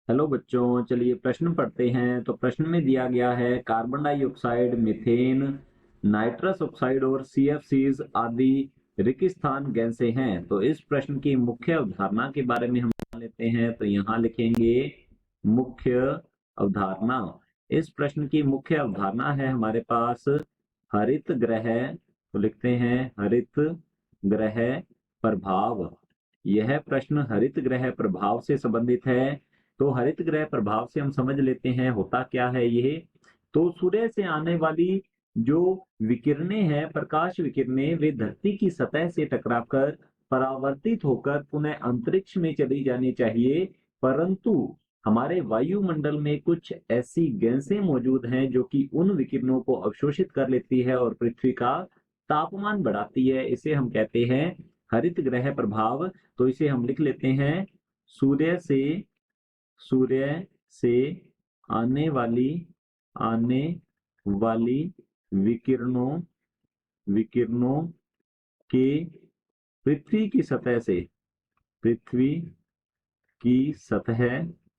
Hello बच्चों, चलिए प्रश्न पढ़ते हैं। तो प्रश्न में दिया गया है carbon dioxide, methane, nitrous oxide और सीएफसीज आदि रेगिस्तान गैसें हैं। तो इस प्रश्न की मुख्य अवधारणा के बारे में हम जान लेते हैं। तो यहाँ लिखेंगे मुख्य अवधारणा। इस प्रश्न की मुख्य अवधारणा है हमारे पास हरित ग्रह। तो लिखते हैं हरित ग्रह प्रभाव। यह प्रश्न हरित ग्रह प्रभाव से संबंधित है। तो हरित ग्रह प्रभाव से हम समझ लेते हैं होता क्या है ये। तो सूर्य से आने वाली जो विकिरणें हैं, प्रकाश विकिरणें, वे धरती की सतह से टकराकर परावर्तित होकर पुनः अंतरिक्ष में चली जानी चाहिए, परंतु हमारे वायुमंडल में कुछ ऐसी गैसें मौजूद हैं जो कि उन विकिरणों को अवशोषित कर लेती है और पृथ्वी का तापमान बढ़ाती है। इसे हम कहते हैं हरित ग्रह प्रभाव। तो इसे हम लिख लेते हैं सूर्य से सूर्य से आने वाली आने वाली विकिरणों विकिरणों के पृथ्वी की सतह से पृथ्वी की सतह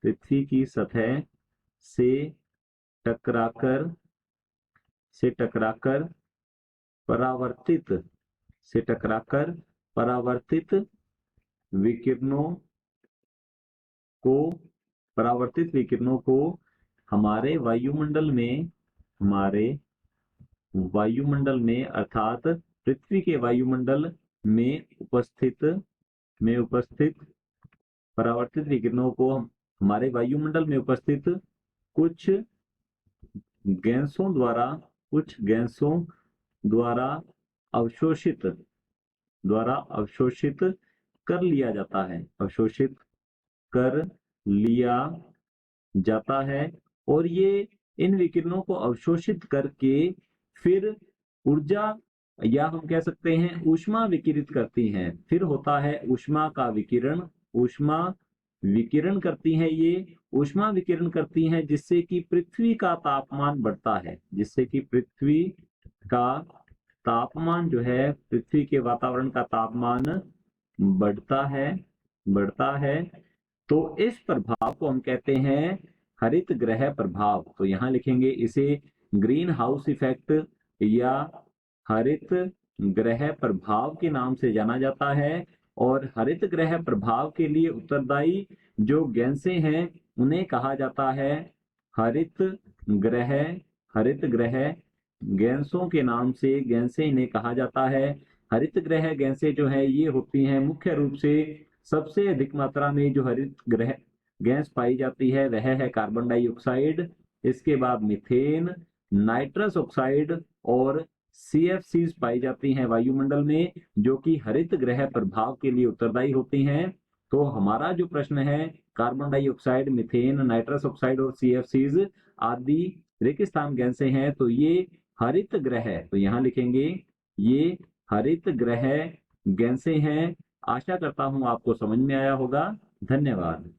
पृथ्वी की सतह से टकराकर से टकराकर परावर्तित से टकराकर परावर्तित विकिरणों को परावर्तित विकिरणों को हमारे वायुमंडल में अर्थात पृथ्वी के वायुमंडल में उपस्थित परावर्तित विकिरणों को हमारे वायुमंडल में उपस्थित कुछ गैसों द्वारा कुछ गैसों द्वारा अवशोषित अवशोषित कर लिया जाता है अवशोषित कर लिया जाता है। और ये इन विकिरणों को अवशोषित करके फिर ऊर्जा, या हम कह सकते हैं ऊष्मा विकिरित करती हैं। फिर होता है ऊष्मा का विकिरण। ऊष्मा विकिरण करती हैं, ये ऊष्मा विकिरण करती हैं जिससे कि पृथ्वी का तापमान बढ़ता है, जिससे कि पृथ्वी का तापमान जो है, पृथ्वी के वातावरण का तापमान बढ़ता है। तो इस प्रभाव को हम कहते हैं हरित ग्रह प्रभाव। तो यहाँ लिखेंगे इसे ग्रीन हाउस इफेक्ट या हरित ग्रह प्रभाव के नाम से जाना जाता है। और हरित ग्रह प्रभाव के लिए उत्तरदायी जो गैसें हैं उन्हें कहा जाता है हरित ग्रह हरित ग्रह गैसों के नाम से गैसें इन्हें कहा जाता है। हरित ग्रह गैसें जो है ये होती हैं मुख्य रूप से, सबसे अधिक मात्रा में जो हरित ग्रह गैस पाई जाती है वह है कार्बन डाइऑक्साइड। इसके बाद मीथेन, नाइट्रस ऑक्साइड और सीएफसीज पाई जाती हैं वायुमंडल में, जो कि हरित ग्रह प्रभाव के लिए उत्तरदायी होती हैं। तो हमारा जो प्रश्न है carbon dioxide, methane, nitrous oxide और सीएफसीज आदि रेगिस्तान गैसें हैं, तो ये हरित ग्रह, तो यहाँ लिखेंगे ये हरित ग्रह गैसें हैं। आशा करता हूं आपको समझ में आया होगा। धन्यवाद।